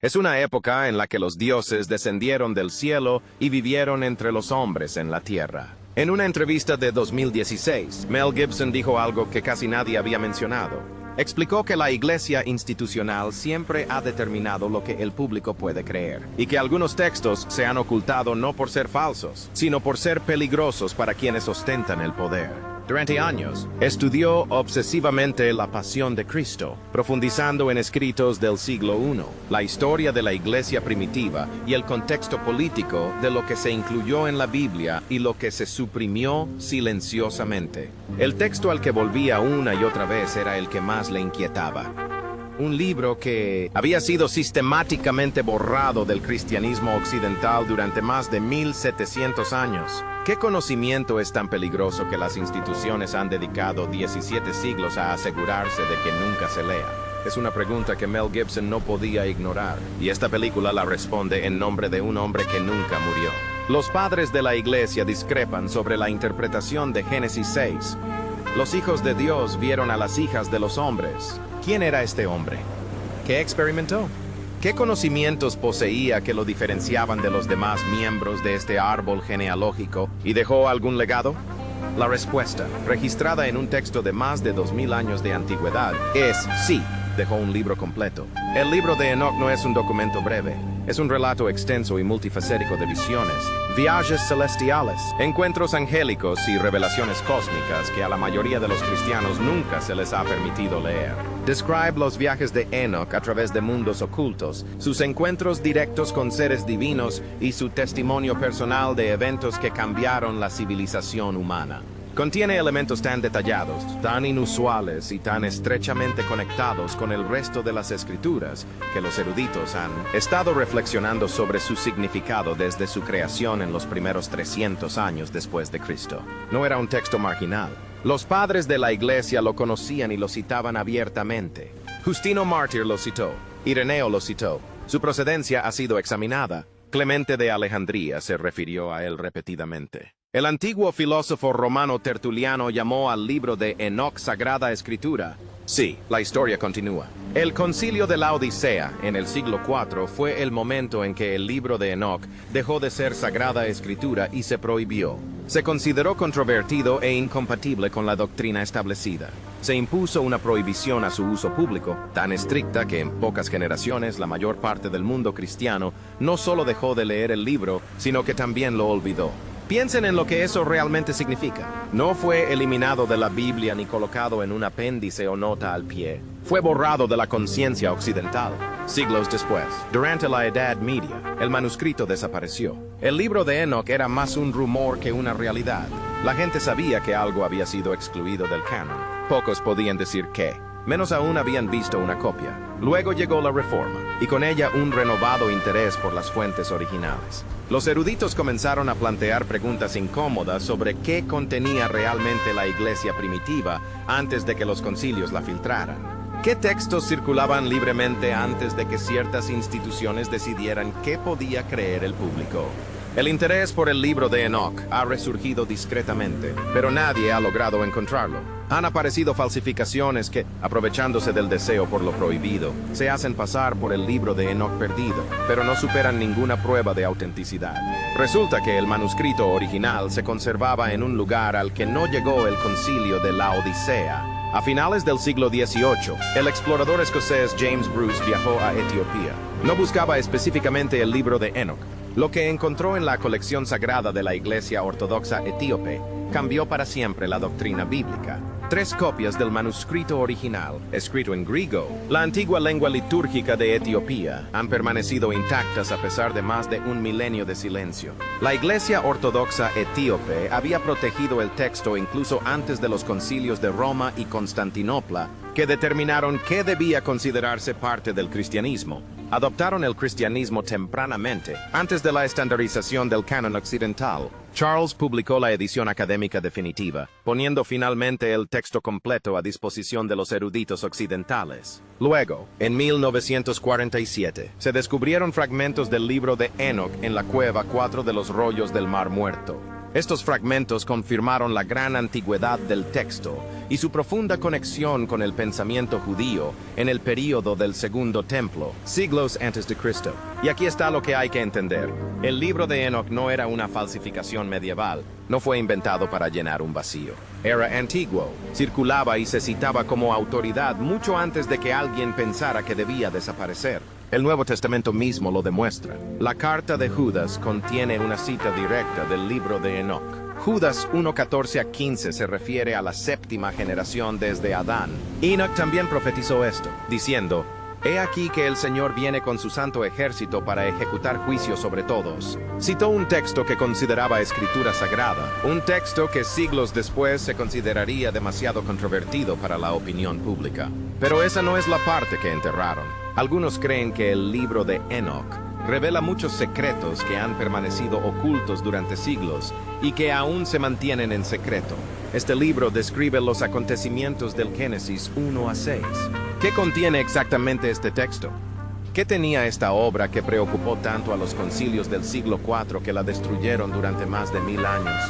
Es una época en la que los dioses descendieron del cielo y vivieron entre los hombres en la tierra. En una entrevista de 2016, Mel Gibson dijo algo que casi nadie había mencionado. Explicó que la iglesia institucional siempre ha determinado lo que el público puede creer, y que algunos textos se han ocultado no por ser falsos, sino por ser peligrosos para quienes ostentan el poder. Durante años, estudió obsesivamente la pasión de Cristo, profundizando en escritos del siglo I, la historia de la iglesia primitiva y el contexto político de lo que se incluyó en la Biblia y lo que se suprimió silenciosamente. El texto al que volvía una y otra vez era el que más le inquietaba. Un libro que había sido sistemáticamente borrado del cristianismo occidental durante más de 1700 años. ¿Qué conocimiento es tan peligroso que las instituciones han dedicado 17 siglos a asegurarse de que nunca se lea? Es una pregunta que Mel Gibson no podía ignorar, y esta película la responde en nombre de un hombre que nunca murió. Los padres de la iglesia discrepan sobre la interpretación de Génesis 6. Los hijos de Dios vieron a las hijas de los hombres. ¿Quién era este hombre? ¿Qué experimentó? ¿Qué conocimientos poseía que lo diferenciaban de los demás miembros de este árbol genealógico y dejó algún legado? La respuesta, registrada en un texto de más de 2000 años de antigüedad, es sí, dejó un libro completo. El libro de Enoch no es un documento breve, es un relato extenso y multifacético de visiones, viajes celestiales, encuentros angélicos y revelaciones cósmicas que a la mayoría de los cristianos nunca se les ha permitido leer. Describe los viajes de Enoch a través de mundos ocultos, sus encuentros directos con seres divinos y su testimonio personal de eventos que cambiaron la civilización humana. Contiene elementos tan detallados, tan inusuales y tan estrechamente conectados con el resto de las escrituras que los eruditos han estado reflexionando sobre su significado desde su creación en los primeros 300 años después de Cristo. No era un texto marginal. Los padres de la iglesia lo conocían y lo citaban abiertamente. Justino Mártir lo citó, Ireneo lo citó. Su procedencia ha sido examinada. Clemente de Alejandría se refirió a él repetidamente. El antiguo filósofo romano Tertuliano llamó al libro de Enoch Sagrada Escritura. Sí, la historia continúa. El concilio de la Odisea, en el siglo IV, fue el momento en que el libro de Enoch dejó de ser Sagrada Escritura y se prohibió. Se consideró controvertido e incompatible con la doctrina establecida. Se impuso una prohibición a su uso público, tan estricta que en pocas generaciones la mayor parte del mundo cristiano no solo dejó de leer el libro, sino que también lo olvidó. Piensen en lo que eso realmente significa. No fue eliminado de la Biblia ni colocado en un apéndice o nota al pie. Fue borrado de la conciencia occidental. Siglos después, durante la Edad Media, el manuscrito desapareció. El libro de Enoch era más un rumor que una realidad. La gente sabía que algo había sido excluido del canon. Pocos podían decir qué. Menos aún habían visto una copia. Luego llegó la Reforma, y con ella un renovado interés por las fuentes originales. Los eruditos comenzaron a plantear preguntas incómodas sobre qué contenía realmente la iglesia primitiva antes de que los concilios la filtraran. ¿Qué textos circulaban libremente antes de que ciertas instituciones decidieran qué podía creer el público? El interés por el libro de Enoch ha resurgido discretamente, pero nadie ha logrado encontrarlo. Han aparecido falsificaciones que, aprovechándose del deseo por lo prohibido, se hacen pasar por el libro de Enoch perdido, pero no superan ninguna prueba de autenticidad. Resulta que el manuscrito original se conservaba en un lugar al que no llegó el concilio de la Odisea. A finales del siglo XVIII, el explorador escocés James Bruce viajó a Etiopía. No buscaba específicamente el libro de Enoch. Lo que encontró en la colección sagrada de la Iglesia Ortodoxa Etíope cambió para siempre la doctrina bíblica. 3 copias del manuscrito original, escrito en griego, la antigua lengua litúrgica de Etiopía, han permanecido intactas a pesar de más de un milenio de silencio. La Iglesia Ortodoxa Etíope había protegido el texto incluso antes de los concilios de Roma y Constantinopla, que determinaron qué debía considerarse parte del cristianismo. Adoptaron el cristianismo tempranamente, antes de la estandarización del canon occidental. Charles publicó la edición académica definitiva, poniendo finalmente el texto completo a disposición de los eruditos occidentales. Luego, en 1947, se descubrieron fragmentos del libro de Enoch en la cueva 4 de los Rollos del Mar Muerto. Estos fragmentos confirmaron la gran antigüedad del texto y su profunda conexión con el pensamiento judío en el período del Segundo Templo, siglos antes de Cristo. Y aquí está lo que hay que entender. El libro de Enoch no era una falsificación medieval, no fue inventado para llenar un vacío. Era antiguo, circulaba y se citaba como autoridad mucho antes de que alguien pensara que debía desaparecer. El Nuevo Testamento mismo lo demuestra. La carta de Judas contiene una cita directa del libro de Enoch. Judas 1:14 a 15 se refiere a la séptima generación desde Adán. Enoch también profetizó esto, diciendo: «He aquí que el Señor viene con su santo ejército para ejecutar juicio sobre todos». Citó un texto que consideraba escritura sagrada, un texto que siglos después se consideraría demasiado controvertido para la opinión pública. Pero esa no es la parte que enterraron. Algunos creen que el libro de Enoch revela muchos secretos que han permanecido ocultos durante siglos y que aún se mantienen en secreto. Este libro describe los acontecimientos del Génesis 1 a 6. ¿Qué contiene exactamente este texto? ¿Qué tenía esta obra que preocupó tanto a los concilios del siglo IV que la destruyeron durante más de 1000 años?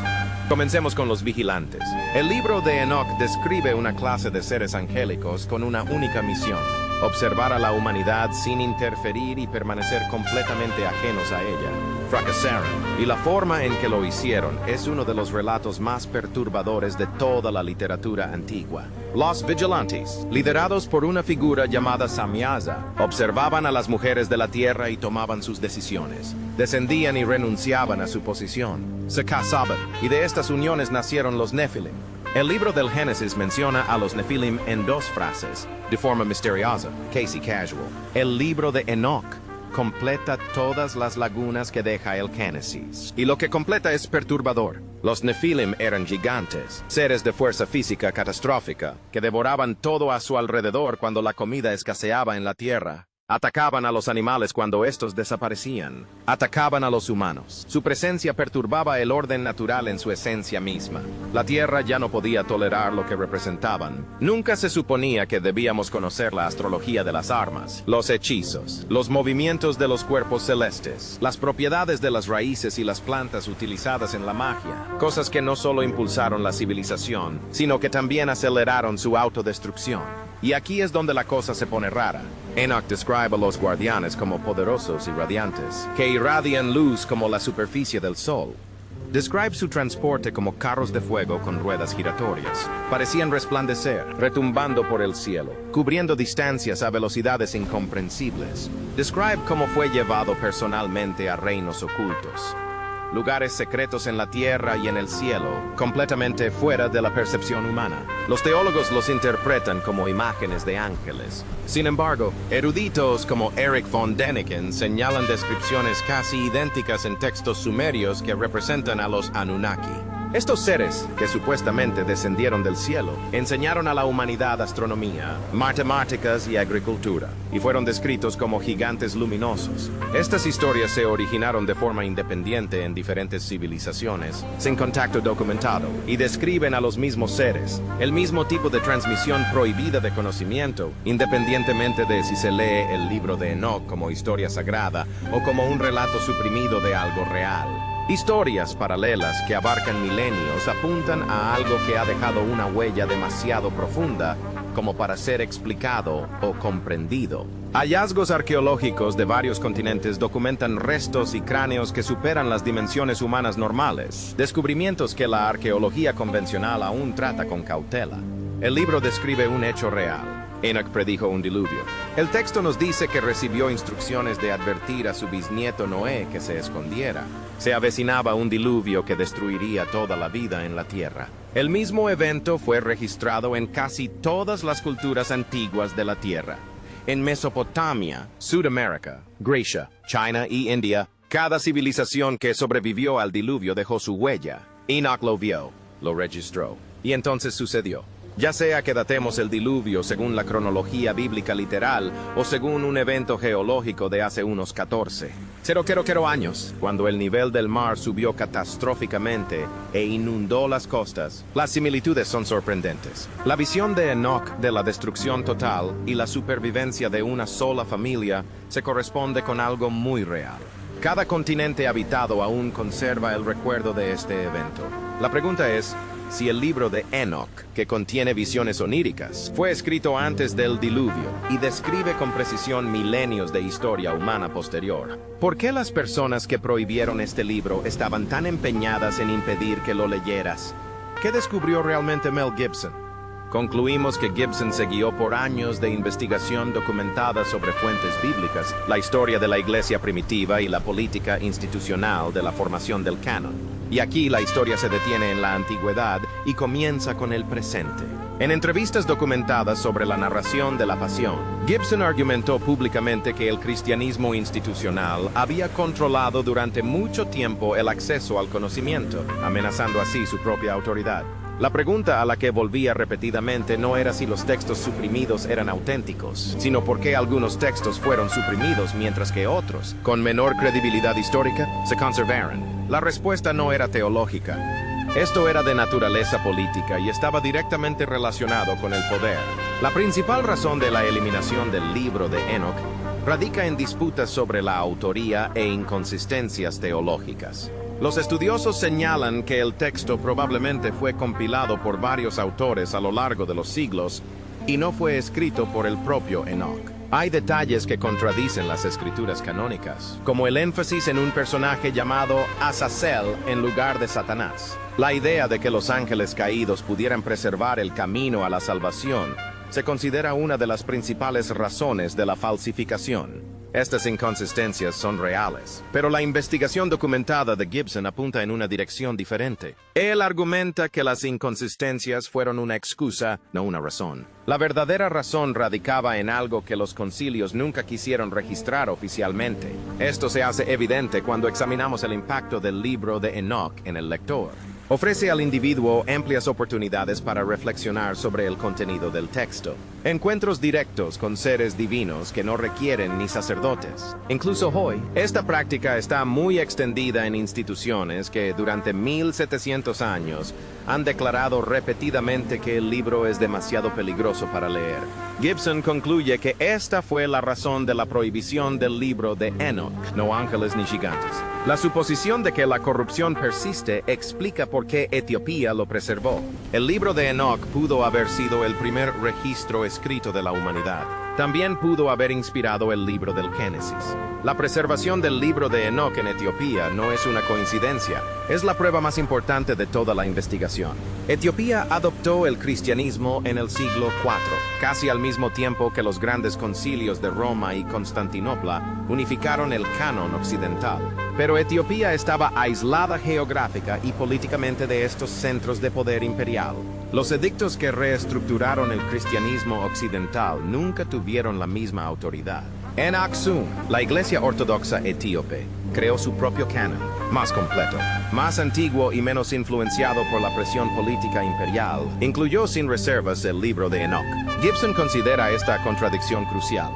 Comencemos con los vigilantes. El libro de Enoch describe una clase de seres angélicos con una única misión: observar a la humanidad sin interferir y permanecer completamente ajenos a ella. Fracasaron, y la forma en que lo hicieron es uno de los relatos más perturbadores de toda la literatura antigua. Los vigilantes, liderados por una figura llamada Samyaza, observaban a las mujeres de la tierra y tomaban sus decisiones. Descendían y renunciaban a su posición. Se casaban, y de estas uniones nacieron los Nefilim. El libro del Génesis menciona a los Nefilim en 2 frases, de forma misteriosa, casi casual. El libro de Enoch completa todas las lagunas que deja el Génesis. Y lo que completa es perturbador. Los Nefilim eran gigantes, seres de fuerza física catastrófica, que devoraban todo a su alrededor cuando la comida escaseaba en la tierra. Atacaban a los animales cuando estos desaparecían. Atacaban a los humanos. Su presencia perturbaba el orden natural en su esencia misma. La tierra ya no podía tolerar lo que representaban. Nunca se suponía que debíamos conocer la astrología de las armas, los hechizos, los movimientos de los cuerpos celestes, las propiedades de las raíces y las plantas utilizadas en la magia. Cosas que no solo impulsaron la civilización, sino que también aceleraron su autodestrucción. Y aquí es donde la cosa se pone rara. Enoch describe a los guardianes como poderosos y radiantes, que irradian luz como la superficie del sol. Describe su transporte como carros de fuego con ruedas giratorias. Parecían resplandecer, retumbando por el cielo, cubriendo distancias a velocidades incomprensibles. Describe cómo fue llevado personalmente a reinos ocultos, lugares secretos en la tierra y en el cielo, completamente fuera de la percepción humana. Los teólogos los interpretan como imágenes de ángeles. Sin embargo, eruditos como Erich von Däniken señalan descripciones casi idénticas en textos sumerios que representan a los Anunnaki. Estos seres, que supuestamente descendieron del cielo, enseñaron a la humanidad astronomía, matemáticas y agricultura, y fueron descritos como gigantes luminosos. Estas historias se originaron de forma independiente en diferentes civilizaciones, sin contacto documentado, y describen a los mismos seres, el mismo tipo de transmisión prohibida de conocimiento, independientemente de si se lee el libro de Enoch como historia sagrada o como un relato suprimido de algo real. Historias paralelas que abarcan milenios apuntan a algo que ha dejado una huella demasiado profunda como para ser explicado o comprendido. Hallazgos arqueológicos de varios continentes documentan restos y cráneos que superan las dimensiones humanas normales, descubrimientos que la arqueología convencional aún trata con cautela. El libro describe un hecho real. Enoch predijo un diluvio. El texto nos dice que recibió instrucciones de advertir a su bisnieto Noé que se escondiera. Se avecinaba un diluvio que destruiría toda la vida en la tierra. El mismo evento fue registrado en casi todas las culturas antiguas de la tierra. En Mesopotamia, Sudamérica, Grecia, China y India, cada civilización que sobrevivió al diluvio dejó su huella. Enoch lo vio, lo registró, y entonces sucedió. Ya sea que datemos el diluvio según la cronología bíblica literal o según un evento geológico de hace unos 0,000 años, cuando el nivel del mar subió catastróficamente e inundó las costas, las similitudes son sorprendentes. La visión de Enoch de la destrucción total y la supervivencia de una sola familia se corresponde con algo muy real. Cada continente habitado aún conserva el recuerdo de este evento. La pregunta es, si el libro de Enoch, que contiene visiones oníricas, fue escrito antes del diluvio y describe con precisión milenios de historia humana posterior, ¿por qué las personas que prohibieron este libro estaban tan empeñadas en impedir que lo leyeras? ¿Qué descubrió realmente Mel Gibson? Concluimos que Gibson se guió por años de investigación documentada sobre fuentes bíblicas, la historia de la iglesia primitiva y la política institucional de la formación del canon. Y aquí la historia se detiene en la antigüedad y comienza con el presente. En entrevistas documentadas sobre la narración de la pasión, Gibson argumentó públicamente que el cristianismo institucional había controlado durante mucho tiempo el acceso al conocimiento, amenazando así su propia autoridad. La pregunta a la que volvía repetidamente no era si los textos suprimidos eran auténticos, sino por qué algunos textos fueron suprimidos mientras que otros, con menor credibilidad histórica, se conservaron. La respuesta no era teológica. Esto era de naturaleza política y estaba directamente relacionado con el poder. La principal razón de la eliminación del libro de Enoch radica en disputas sobre la autoría e inconsistencias teológicas. Los estudiosos señalan que el texto probablemente fue compilado por varios autores a lo largo de los siglos y no fue escrito por el propio Enoch. Hay detalles que contradicen las escrituras canónicas, como el énfasis en un personaje llamado Azazel en lugar de Satanás. La idea de que los ángeles caídos pudieran preservar el camino a la salvación se considera una de las principales razones de la falsificación. Estas inconsistencias son reales, pero la investigación documentada de Gibson apunta en una dirección diferente. Él argumenta que las inconsistencias fueron una excusa, no una razón. La verdadera razón radicaba en algo que los concilios nunca quisieron registrar oficialmente. Esto se hace evidente cuando examinamos el impacto del libro de Enoch en el lector. Ofrece al individuo amplias oportunidades para reflexionar sobre el contenido del texto. Encuentros directos con seres divinos que no requieren ni sacerdotes. Incluso hoy, esta práctica está muy extendida en instituciones que durante 1700 años han declarado repetidamente que el libro es demasiado peligroso para leer. Gibson concluye que esta fue la razón de la prohibición del libro de Enoch, no ángeles ni gigantes. La suposición de que la corrupción persiste explica por qué Etiopía lo preservó. El libro de Enoch pudo haber sido el primer registro escrito de la humanidad. También pudo haber inspirado el libro del Génesis. La preservación del libro de Enoch en Etiopía no es una coincidencia, es la prueba más importante de toda la investigación. Etiopía adoptó el cristianismo en el siglo IV, casi al mismo tiempo que los grandes concilios de Roma y Constantinopla unificaron el canon occidental. Pero Etiopía estaba aislada geográfica y políticamente de estos centros de poder imperial. Los edictos que reestructuraron el cristianismo occidental nunca tuvieron la misma autoridad. En Aksum, la iglesia ortodoxa etíope creó su propio canon, más completo, más antiguo y menos influenciado por la presión política imperial. Incluyó sin reservas el libro de Enoch. Gibson considera esta contradicción crucial.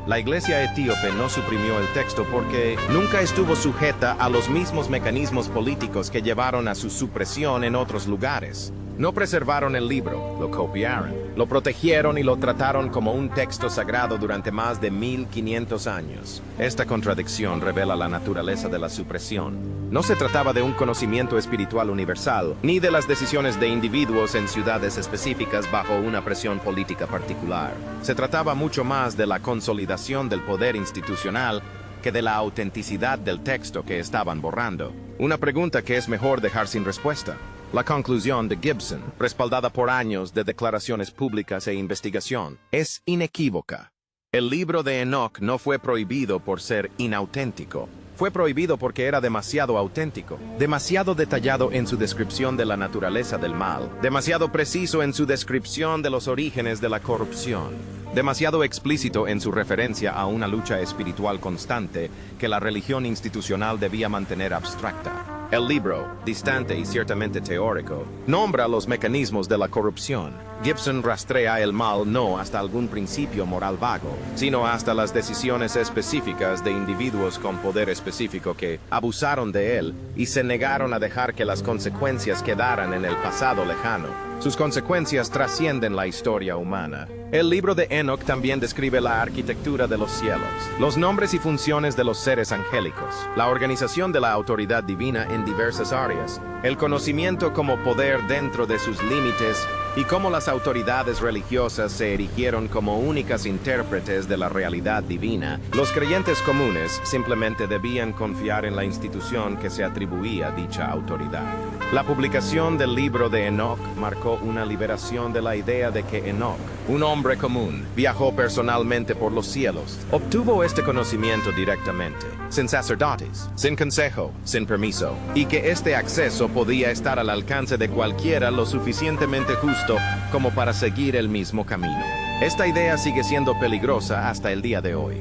La iglesia etíope no suprimió el texto porque nunca estuvo sujeta a los mismos mecanismos políticos que llevaron a su supresión en otros lugares. No preservaron el libro, lo copiaron, lo protegieron y lo trataron como un texto sagrado durante más de 1500 años. Esta contradicción revela la naturaleza de la supresión. No se trataba de un conocimiento espiritual universal, ni de las decisiones de individuos en ciudades específicas bajo una presión política particular. Se trataba mucho más de la consolidación del poder institucional que de la autenticidad del texto que estaban borrando. Una pregunta que es mejor dejar sin respuesta. La conclusión de Gibson, respaldada por años de declaraciones públicas e investigación, es inequívoca. El libro de Enoch no fue prohibido por ser inauténtico. Fue prohibido porque era demasiado auténtico, demasiado detallado en su descripción de la naturaleza del mal, demasiado preciso en su descripción de los orígenes de la corrupción, demasiado explícito en su referencia a una lucha espiritual constante que la religión institucional debía mantener abstracta. El libro, distante y ciertamente teórico, nombra los mecanismos de la corrupción, Gibson rastrea el mal no hasta algún principio moral vago, sino hasta las decisiones específicas de individuos con poder específico que abusaron de él y se negaron a dejar que las consecuencias quedaran en el pasado lejano. Sus consecuencias trascienden la historia humana. El libro de Enoch también describe la arquitectura de los cielos, los nombres y funciones de los seres angélicos, la organización de la autoridad divina en diversas áreas, el conocimiento como poder dentro de sus límites y cómo las autoridades religiosas se erigieron como únicas intérpretes de la realidad divina. Los creyentes comunes simplemente debían confiar en la institución que se atribuía dicha autoridad. La publicación del libro de Enoch marcó una liberación de la idea de que Enoch, un hombre común, viajó personalmente por los cielos. Obtuvo este conocimiento directamente, sin sacerdotes, sin consejo, sin permiso, y que este acceso podía estar al alcance de cualquiera lo suficientemente justo como para seguir el mismo camino. Esta idea sigue siendo peligrosa hasta el día de hoy.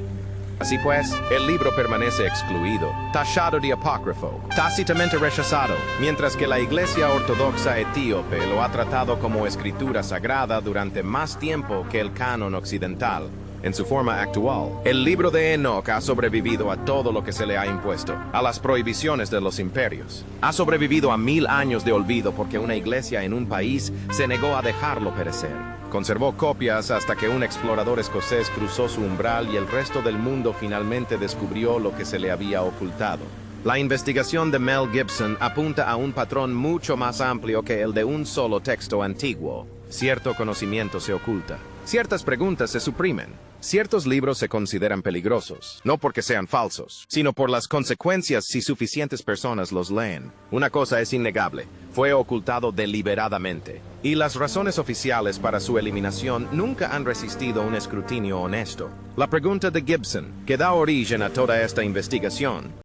Así pues, el libro permanece excluido, tachado de apócrifo, tácitamente rechazado, mientras que la Iglesia Ortodoxa Etíope lo ha tratado como escritura sagrada durante más tiempo que el canon occidental. En su forma actual, el libro de Enoch ha sobrevivido a todo lo que se le ha impuesto, a las prohibiciones de los imperios. Ha sobrevivido a 1000 años de olvido porque una iglesia en un país se negó a dejarlo perecer. Conservó copias hasta que un explorador escocés cruzó su umbral y el resto del mundo finalmente descubrió lo que se le había ocultado. La investigación de Mel Gibson apunta a un patrón mucho más amplio que el de un solo texto antiguo. Cierto conocimiento se oculta. Ciertas preguntas se suprimen. Ciertos libros se consideran peligrosos, no porque sean falsos, sino por las consecuencias si suficientes personas los leen. Una cosa es innegable, fue ocultado deliberadamente, y las razones oficiales para su eliminación nunca han resistido un escrutinio honesto. La pregunta de Gibson, que da origen a toda esta investigación,